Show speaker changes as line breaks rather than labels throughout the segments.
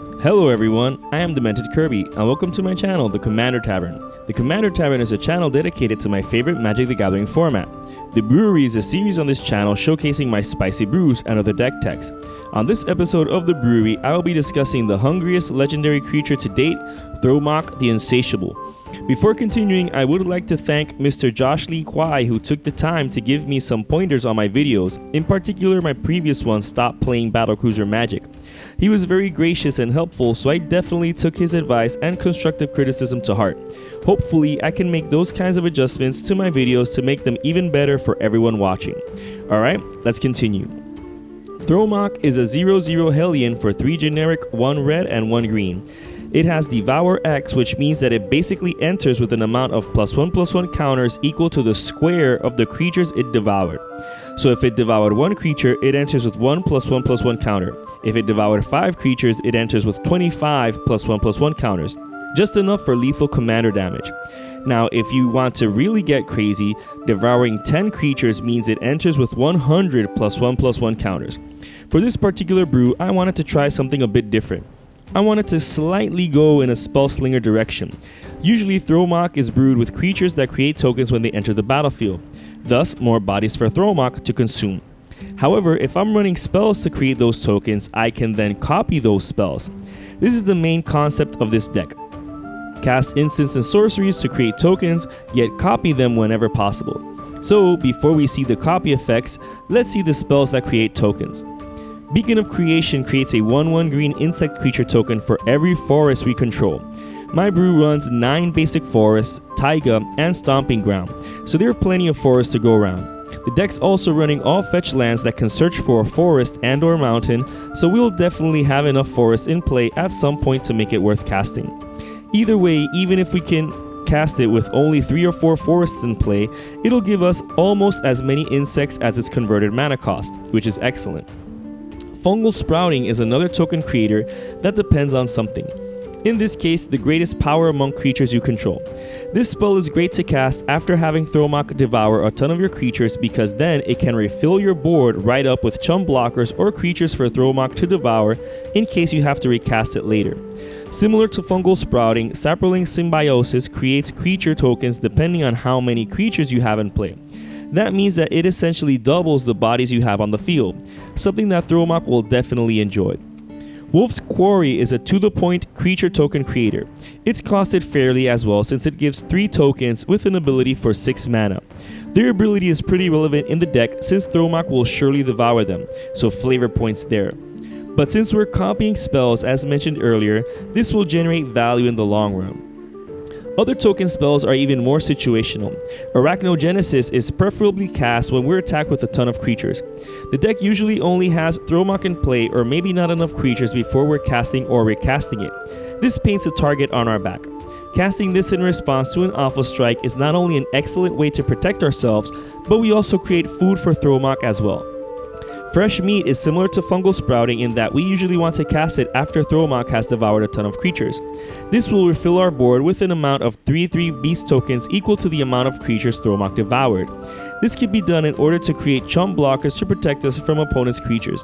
Hello everyone, I am Demented Kirby, and welcome to my channel, the Commander Tavern. The Commander Tavern is a channel dedicated to my favorite Magic the Gathering format. The Brewery is a series on this channel showcasing my spicy brews and other deck techs. On this episode of the Brewery, I will be discussing the hungriest legendary creature to date, Thromok the Insatiable. Before continuing, I would like to thank Mr. Josh Lee Kwai, who took the time to give me some pointers on my videos, in particular my previous one, Stop Playing Battlecruiser Magic. He was very gracious and helpful, so I definitely took his advice and constructive criticism to heart. Hopefully, I can make those kinds of adjustments to my videos to make them even better for everyone watching. Alright, let's continue. Thromok is a 0/0 Hellion for 3 generic, 1 red and 1 green. It has Devour X, which means that it basically enters with an amount of +1/+1 counters equal to the square of the creatures it devoured. So if it devoured 1 creature, it enters with 1 +1/+1 counter. If it devoured 5 creatures, it enters with 25 +1/+1 counters. Just enough for lethal commander damage. Now, if you want to really get crazy, devouring 10 creatures means it enters with 100 +1/+1 counters. For this particular brew, I wanted to try something a bit different. I wanted to slightly go in a spellslinger direction. Usually Thromok is brewed with creatures that create tokens when they enter the battlefield. Thus, more bodies for Thromok to consume. However, if I'm running spells to create those tokens, I can then copy those spells. This is the main concept of this deck. Cast instants and sorceries to create tokens, yet copy them whenever possible. So, before we see the copy effects, let's see the spells that create tokens. Beacon of Creation creates a 1/1 green insect creature token for every forest we control. My brew runs 9 basic forests, taiga, and stomping ground, so there are plenty of forests to go around. The deck's also running all fetch lands that can search for a forest and or mountain, so we'll definitely have enough forests in play at some point to make it worth casting. Either way, even if we can cast it with only 3 or 4 forests in play, it'll give us almost as many insects as its converted mana cost, which is excellent. Fungal Sprouting is another token creator that depends on something. In this case, the greatest power among creatures you control. This spell is great to cast after having Thromok devour a ton of your creatures, because then it can refill your board right up with chum blockers or creatures for Thromok to devour in case you have to recast it later. Similar to Fungal Sprouting, Saproling Symbiosis creates creature tokens depending on how many creatures you have in play. That means that it essentially doubles the bodies you have on the field, something that Thromok will definitely enjoy. Wolf's Quarry is a to-the-point creature token creator. It's costed fairly as well, since it gives 3 tokens with an ability for 6 mana. Their ability is pretty relevant in the deck since Thromok will surely devour them, so flavor points there. But since we're copying spells as mentioned earlier, this will generate value in the long run. Other token spells are even more situational. Arachnogenesis is preferably cast when we're attacked with a ton of creatures. The deck usually only has Thromok in play, or maybe not enough creatures before we're casting or recasting it. This paints a target on our back. Casting this in response to an alpha strike is not only an excellent way to protect ourselves, but we also create food for Thromok as well. Fresh Meat is similar to Fungal Sprouting in that we usually want to cast it after Thromok has devoured a ton of creatures. This will refill our board with an amount of 3/3 beast tokens equal to the amount of creatures Thromok devoured. This can be done in order to create chum blockers to protect us from opponents' creatures.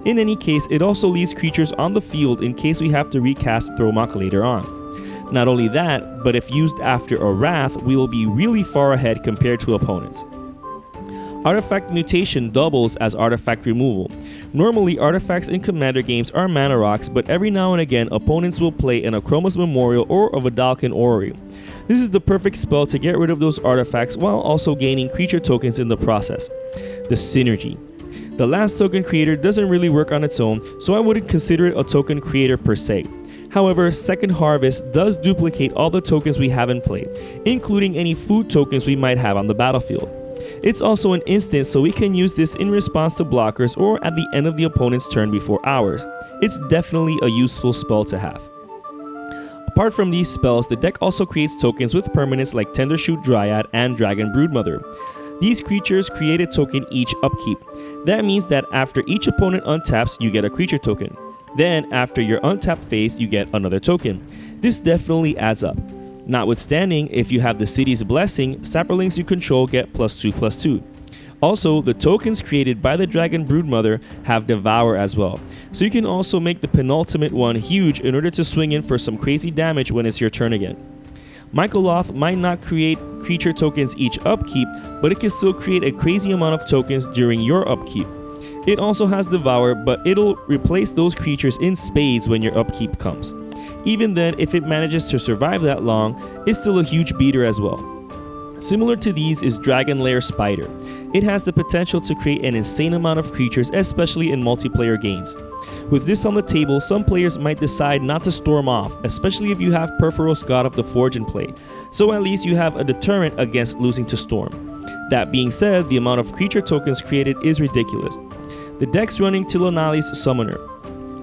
In any case, it also leaves creatures on the field in case we have to recast Thromok later on. Not only that, but if used after a Wrath, we will be really far ahead compared to opponents. Artifact Mutation doubles as artifact removal. Normally, artifacts in Commander games are mana rocks, but every now and again, opponents will play an Akroma's Memorial or a Vedalken Orrery. This is the perfect spell to get rid of those artifacts while also gaining creature tokens in the process. The Synergy. The last token creator doesn't really work on its own, so I wouldn't consider it a token creator per se. However, Second Harvest does duplicate all the tokens we have in play, including any food tokens we might have on the battlefield. It's also an instant, so we can use this in response to blockers or at the end of the opponent's turn before ours. It's definitely a useful spell to have. Apart from these spells, the deck also creates tokens with permanents like Tendershoot Dryad and Dragon Broodmother. These creatures create a token each upkeep. That means that after each opponent untaps, you get a creature token. Then, after your untapped phase, you get another token. This definitely adds up. Notwithstanding, if you have the City's Blessing, Saprolings you control get +2/+2. Also, the tokens created by the Dragon Broodmother have Devour as well, so you can also make the penultimate one huge in order to swing in for some crazy damage when it's your turn again. Michaeloth might not create creature tokens each upkeep, but it can still create a crazy amount of tokens during your upkeep. It also has Devour, but it'll replace those creatures in spades when your upkeep comes. Even then, if it manages to survive that long, it's still a huge beater as well. Similar to these is Dragon Lair Spider. It has the potential to create an insane amount of creatures, especially in multiplayer games. With this on the table, some players might decide not to storm off, especially if you have Perforos God of the Forge in play, so at least you have a deterrent against losing to storm. That being said, the amount of creature tokens created is ridiculous. The deck's running Tilonali's Summoner.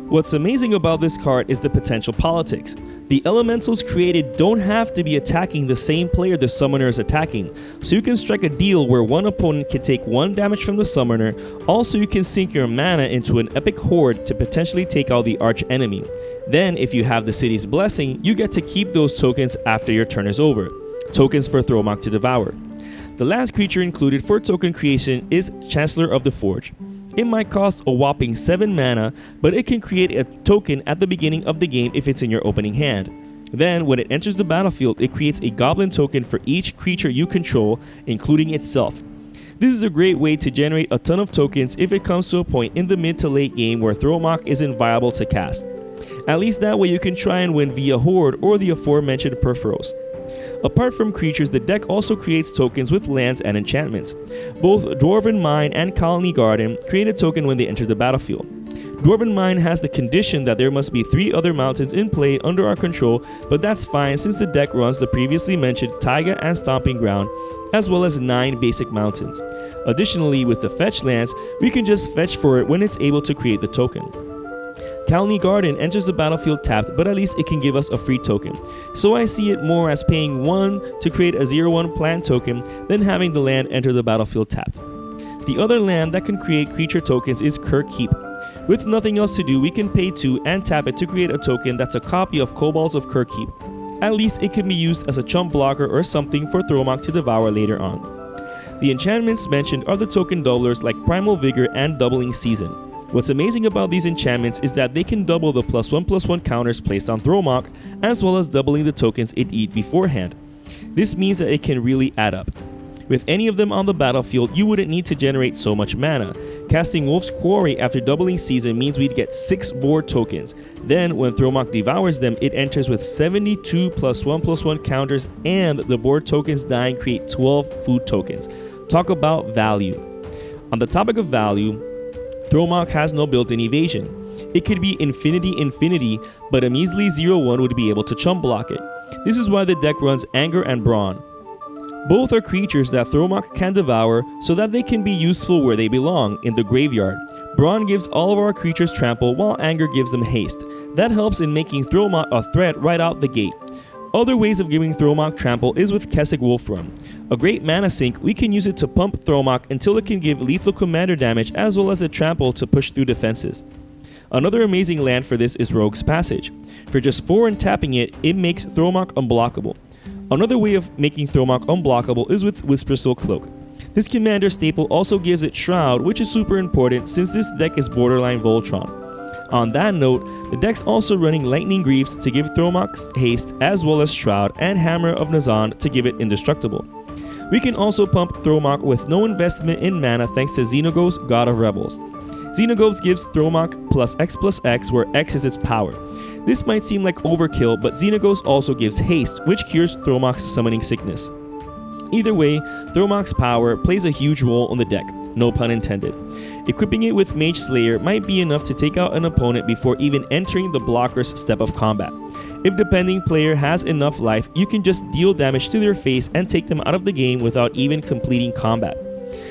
What's amazing about this card is the potential politics. The elementals created don't have to be attacking the same player the summoner is attacking, so you can strike a deal where one opponent can take 1 damage from the summoner. Also, you can sink your mana into an epic horde to potentially take out the arch enemy. Then, if you have the city's blessing, you get to keep those tokens after your turn is over. Tokens for Thromok to Devour. The last creature included for token creation is Chancellor of the Forge. It might cost a whopping 7 mana, but it can create a token at the beginning of the game if it's in your opening hand. Then, when it enters the battlefield, it creates a goblin token for each creature you control, including itself. This is a great way to generate a ton of tokens if it comes to a point in the mid to late game where Thromok isn't viable to cast. At least that way you can try and win via Horde or the aforementioned Perforos. Apart from creatures, the deck also creates tokens with lands and enchantments. Both Dwarven Mine and Colony Garden create a token when they enter the battlefield. Dwarven Mine has the condition that there must be 3 other mountains in play under our control, but that's fine since the deck runs the previously mentioned Taiga and Stomping Ground, as well as 9 basic mountains. Additionally, with the fetch lands, we can just fetch for it when it's able to create the token. Colony Garden enters the battlefield tapped, but at least it can give us a free token. So I see it more as paying 1 to create a 0/1 plant token than having the land enter the battlefield tapped. The other land that can create creature tokens is Kirkkeep. With nothing else to do, we can pay 2 and tap it to create a token that's a copy of Kobolds of Kirkkeep. At least it can be used as a chump blocker or something for Thromok to Devour later on. The enchantments mentioned are the token doublers like Primal Vigor and Doubling Season. What's amazing about these enchantments is that they can double the +1/+1 counters placed on Thromok, as well as doubling the tokens it eat beforehand. This means that it can really add up. With any of them on the battlefield, you wouldn't need to generate so much mana. Casting Wolf's Quarry after Doubling Season means we'd get 6 board tokens. Then, when Thromok devours them, it enters with 72 +1/+1 counters, and the board tokens dying create 12 food tokens. Talk about value. On the topic of value, Thromok has no built-in evasion. It could be infinity, but a measly 0/1 would be able to chump block it. This is why the deck runs Anger and Brawn. Both are creatures that Thromok can devour so that they can be useful where they belong, in the graveyard. Brawn gives all of our creatures trample while Anger gives them haste. That helps in making Thromok a threat right out the gate. Other ways of giving Thromok trample is with Kessig Wolfrun. A great mana sink, we can use it to pump Thromok until it can give lethal commander damage as well as a trample to push through defenses. Another amazing land for this is Rogue's Passage. For just 4 and tapping it, it makes Thromok unblockable. Another way of making Thromok unblockable is with Whispersoul Cloak. This commander staple also gives it Shroud, which is super important since this deck is borderline Voltron. On that note, the deck's also running Lightning Greaves to give Thromok haste as well as Shroud, and Hammer of Nazan to give it indestructible. We can also pump Thromok with no investment in mana thanks to Xenagos, God of Rebels. Xenagos gives Thromok +X+X where X is its power. This might seem like overkill, but Xenagos also gives haste, which cures Thromok's summoning sickness. Either way, Thromok's power plays a huge role on the deck, no pun intended. Equipping it with Mage Slayer might be enough to take out an opponent before even entering the blocker's step of combat. If the pending player has enough life, you can just deal damage to their face and take them out of the game without even completing combat.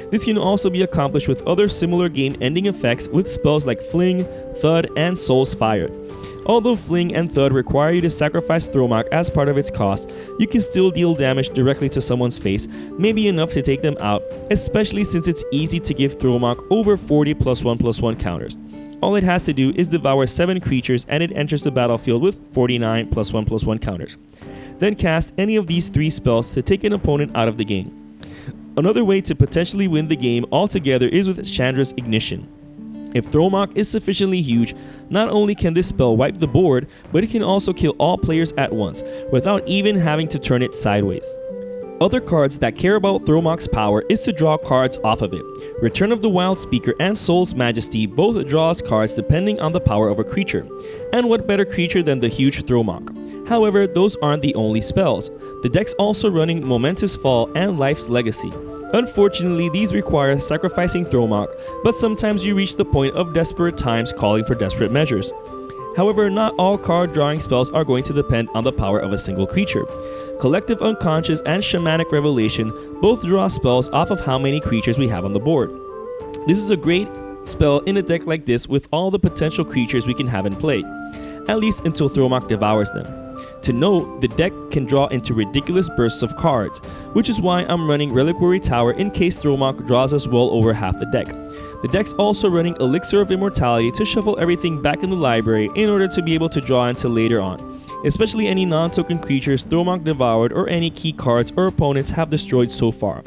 This can also be accomplished with other similar game-ending effects with spells like Fling, Thud, and Soul's Fire. Although Fling and Thud require you to sacrifice Thromok as part of its cost, you can still deal damage directly to someone's face, maybe enough to take them out, especially since it's easy to give Thromok over 40 +1/+1 counters. All it has to do is devour 7 creatures and it enters the battlefield with 49 +1/+1 counters. Then cast any of these 3 spells to take an opponent out of the game. Another way to potentially win the game altogether is with Chandra's Ignition. If Thromok is sufficiently huge, not only can this spell wipe the board, but it can also kill all players at once, without even having to turn it sideways. Other cards that care about Thromok's power is to draw cards off of it. Return of the Wild Speaker and Soul's Majesty both draws cards depending on the power of a creature. And what better creature than the huge Thromok? However, those aren't the only spells. The deck's also running Momentous Fall and Life's Legacy. Unfortunately, these require sacrificing Thromok, but sometimes you reach the point of desperate times calling for desperate measures. However, not all card drawing spells are going to depend on the power of a single creature. Collective Unconscious and Shamanic Revelation both draw spells off of how many creatures we have on the board. This is a great spell in a deck like this with all the potential creatures we can have in play, at least until Thromok devours them. To note, the deck can draw into ridiculous bursts of cards, which is why I'm running Reliquary Tower in case Thromok draws us well over half the deck. The deck's also running Elixir of Immortality to shuffle everything back in the library in order to be able to draw into later on, especially any non-token creatures Thromok devoured or any key cards or opponents have destroyed so far.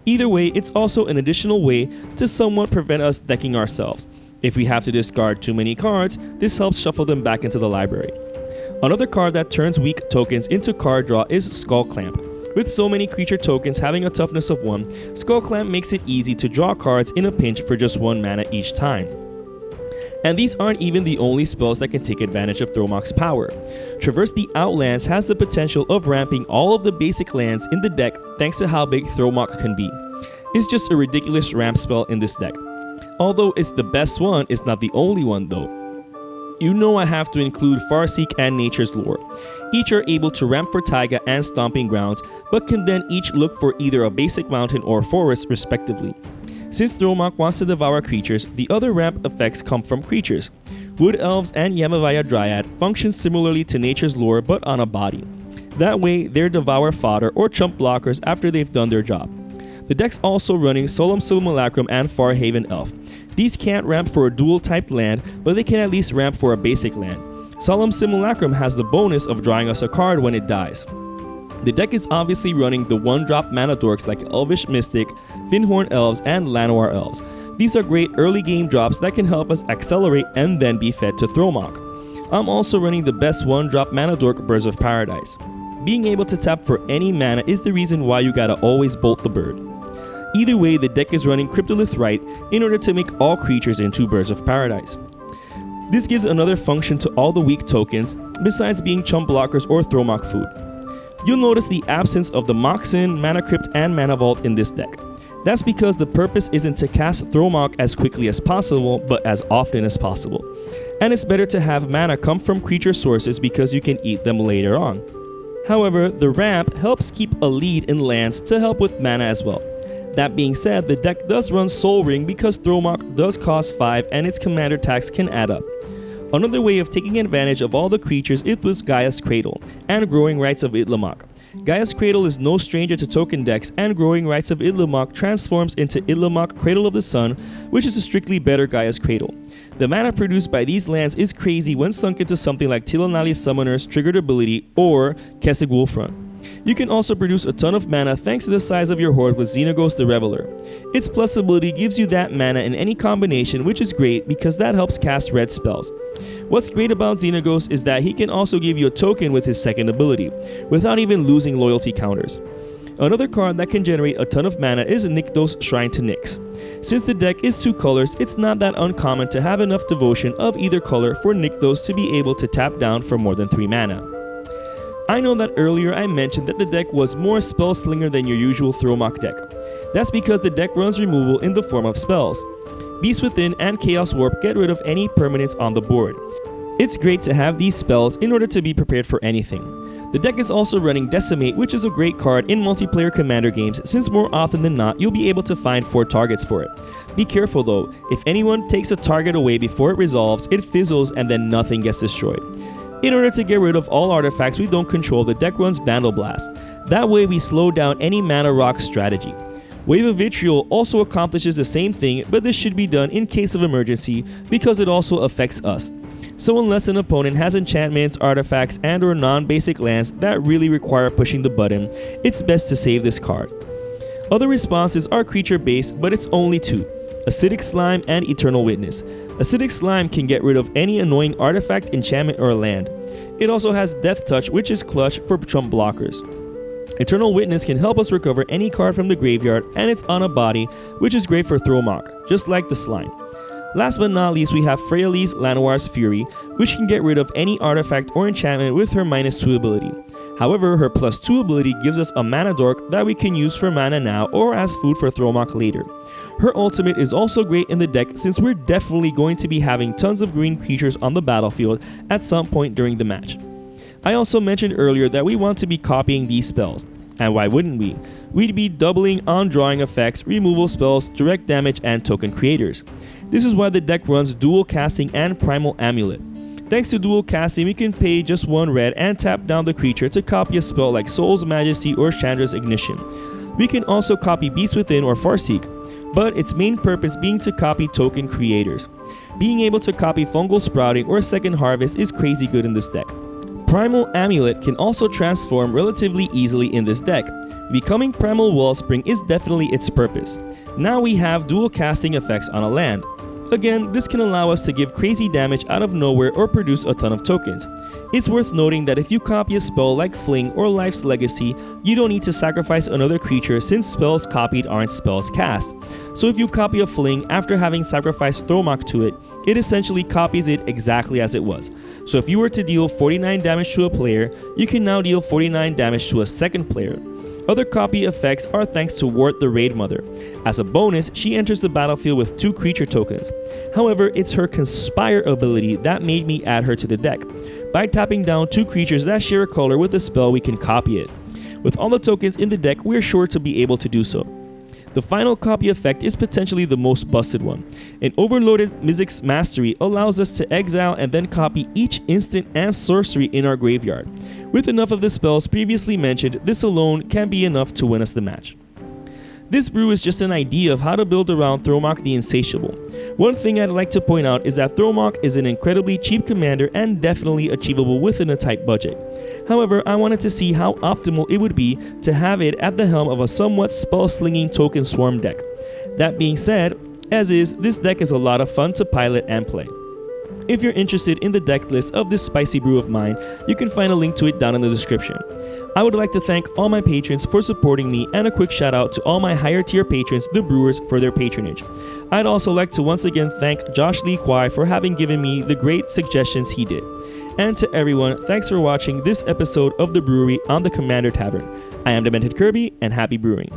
Either way, it's also an additional way to somewhat prevent us decking ourselves. If we have to discard too many cards, this helps shuffle them back into the library. Another card that turns weak tokens into card draw is Skull Clamp. With so many creature tokens having a toughness of 1, Skull Clamp makes it easy to draw cards in a pinch for just 1 mana each time. And these aren't even the only spells that can take advantage of Thromok's power. Traverse the Outlands has the potential of ramping all of the basic lands in the deck thanks to how big Thromok can be. It's just a ridiculous ramp spell in this deck. Although it's the best one, it's not the only one though. You know I have to include Farseek and Nature's Lore. Each are able to ramp for Taiga and Stomping Grounds, but can then each look for either a basic mountain or forest respectively. Since Thromok wants to devour creatures, the other ramp effects come from creatures. Wood Elves and Yamavaya Dryad function similarly to Nature's Lore but on a body. That way, they're devour fodder or chump blockers after they've done their job. The deck's also running Solemn Simulacrum and Farhaven Elf. These can't ramp for a dual-typed land, but they can at least ramp for a basic land. Solemn Simulacrum has the bonus of drawing us a card when it dies. The deck is obviously running the 1-drop mana dorks like Elvish Mystic, Finhorn Elves, and Llanowar Elves. These are great early game drops that can help us accelerate and then be fed to Thromok. I'm also running the best 1-drop mana dork Birds of Paradise. Being able to tap for any mana is the reason why you gotta always bolt the bird. Either way, the deck is running Cryptolith Rite in order to make all creatures into Birds of Paradise. This gives another function to all the weak tokens, besides being chump blockers or Thromok food. You'll notice the absence of the Moxen, Mana Crypt, and Mana Vault in this deck. That's because the purpose isn't to cast Thromok as quickly as possible, but as often as possible. And it's better to have mana come from creature sources because you can eat them later on. However, the ramp helps keep a lead in lands to help with mana as well. That being said, the deck does run Soul Ring because Thromok does cost 5 and its commander tax can add up. Another way of taking advantage of all the creatures is with Gaia's Cradle and Growing Rites of Itlimoc. Gaia's Cradle is no stranger to token decks, and Growing Rites of Itlimoc transforms into Itlimoc Cradle of the Sun, which is a strictly better Gaia's Cradle. The mana produced by these lands is crazy when sunk into something like Tilanali Summoner's triggered ability or Kessig Wolfrun. You can also produce a ton of mana thanks to the size of your horde with Xenagos the Reveler. Its plus ability gives you that mana in any combination, which is great because that helps cast red spells. What's great about Xenagos is that he can also give you a token with his second ability, without even losing loyalty counters. Another card that can generate a ton of mana is Nykthos Shrine to Nyx. Since the deck is 2 colors, it's not that uncommon to have enough devotion of either color for Nykthos to be able to tap down for more than 3 mana. I know that earlier I mentioned that the deck was more spellslinger than your usual Thromok deck. That's because the deck runs removal in the form of spells. Beast Within and Chaos Warp get rid of any permanents on the board. It's great to have these spells in order to be prepared for anything. The deck is also running Decimate, which is a great card in multiplayer commander games since more often than not you'll be able to find 4 targets for it. Be careful though, if anyone takes a target away before it resolves, it fizzles and then nothing gets destroyed. In order to get rid of all artifacts we don't control, the deck runs Vandal Blast. That way we slow down any mana rock strategy. Wave of Vitriol also accomplishes the same thing, but this should be done in case of emergency because it also affects us. So unless an opponent has enchantments, artifacts, and or non-basic lands that really require pushing the button, it's best to save this card. Other responses are creature-based, but it's only 2. Acidic Slime and Eternal Witness. Acidic Slime can get rid of any annoying artifact, enchantment, or land. It also has Death Touch, which is clutch for trump blockers. Eternal Witness can help us recover any card from the graveyard, and it's on a body, which is great for Thromok, just like the slime. Last but not least, we have Freyalise Lanoir's Fury, which can get rid of any artifact or enchantment with her -2 ability. However, her +2 ability gives us a mana dork that we can use for mana now or as food for Thromok later. Her ultimate is also great in the deck since we're definitely going to be having tons of green creatures on the battlefield at some point during the match. I also mentioned earlier that we want to be copying these spells. And why wouldn't we? We'd be doubling on drawing effects, removal spells, direct damage, and token creators. This is why the deck runs dual casting and primal amulet. Thanks to dual casting, we can pay just 1 red and tap down the creature to copy a spell like Soul's Majesty or Chandra's Ignition. We can also copy Beast Within or Farseek, but its main purpose being to copy token creators. Being able to copy Fungal Sprouting or Second Harvest is crazy good in this deck. Primal Amulet can also transform relatively easily in this deck. Becoming Primal Wellspring is definitely its purpose. Now we have dual casting effects on a land. Again, this can allow us to give crazy damage out of nowhere or produce a ton of tokens. It's worth noting that if you copy a spell like Fling or Life's Legacy, you don't need to sacrifice another creature since spells copied aren't spells cast. So if you copy a Fling after having sacrificed Thromok to it, it essentially copies it exactly as it was. So if you were to deal 49 damage to a player, you can now deal 49 damage to a second player. Other copy effects are thanks to Wart the Raid Mother. As a bonus, she enters the battlefield with 2 creature tokens. However, it's her Conspire ability that made me add her to the deck. By tapping down 2 creatures that share a color with a spell, we can copy it. With all the tokens in the deck, we're sure to be able to do so. The final copy effect is potentially the most busted one. An overloaded Mizzix Mastery allows us to exile and then copy each instant and sorcery in our graveyard. With enough of the spells previously mentioned, this alone can be enough to win us the match. This brew is just an idea of how to build around Thromok the Insatiable. One thing I'd like to point out is that Thromok is an incredibly cheap commander and definitely achievable within a tight budget. However, I wanted to see how optimal it would be to have it at the helm of a somewhat spell-slinging token swarm deck. That being said, as is, this deck is a lot of fun to pilot and play. If you're interested in the deck list of this spicy brew of mine, you can find a link to it down in the description. I would like to thank all my patrons for supporting me and a quick shout out to all my higher tier patrons, the brewers, for their patronage. I'd also like to once again thank Josh Lee Kwai for having given me the great suggestions he did. And to everyone, thanks for watching this episode of The Brewery on the Commander Tavern. I am Demented Kirby, and happy brewing.